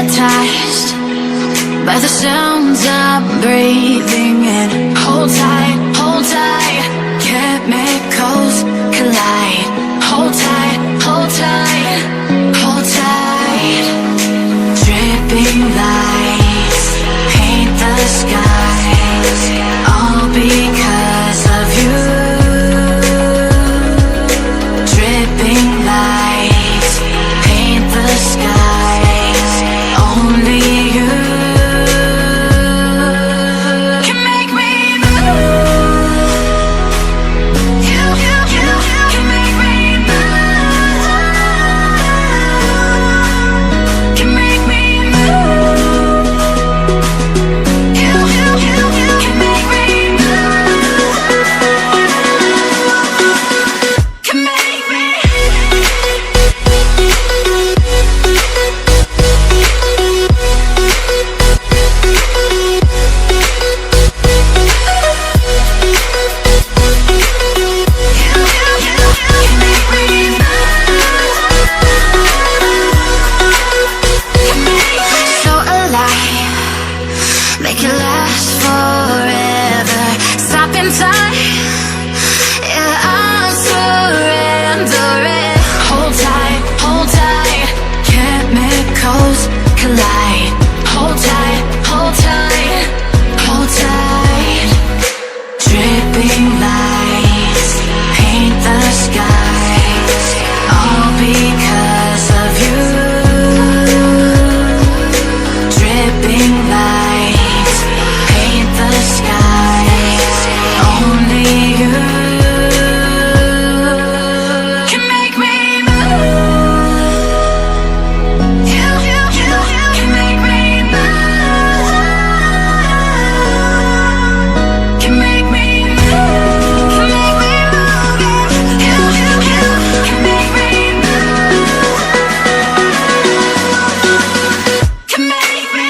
hypnotized by the sounds I'm breathing in. Hold tight, chemicals collide. Hold tight, hold tight, hold tight. Dripping lights paint the skies, all because of you. Dripping lights paint the skies, only you can make me move. You can make me move. Can make me move. You can make me move. Can make me. So alive, make it last forever. Stop in time, yeah, I'm surrendering. Hold tight, chemicals collide. Hold tight, hold tight. Dripping lights paint the skies, all because of you. Dripping lights paint the skies, only you can make me move. You can make me move. Can make me move. Can make me move. You can make me move. Can make me.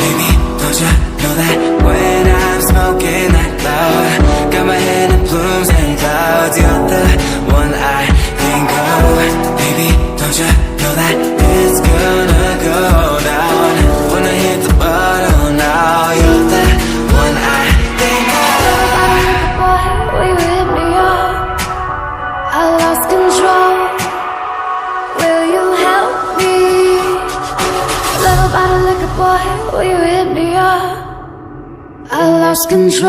Baby, don't you know that when I'm smoking that loud, got my head in plumes and clouds, you're the one I think of. Baby, don't you know that it's gonna go down when I hit the bottom now, you're the one I think of. Boy, will you hit me up? I lost control. Will you help me? Little bottle liquor, boy, will you hit me up? I lost control.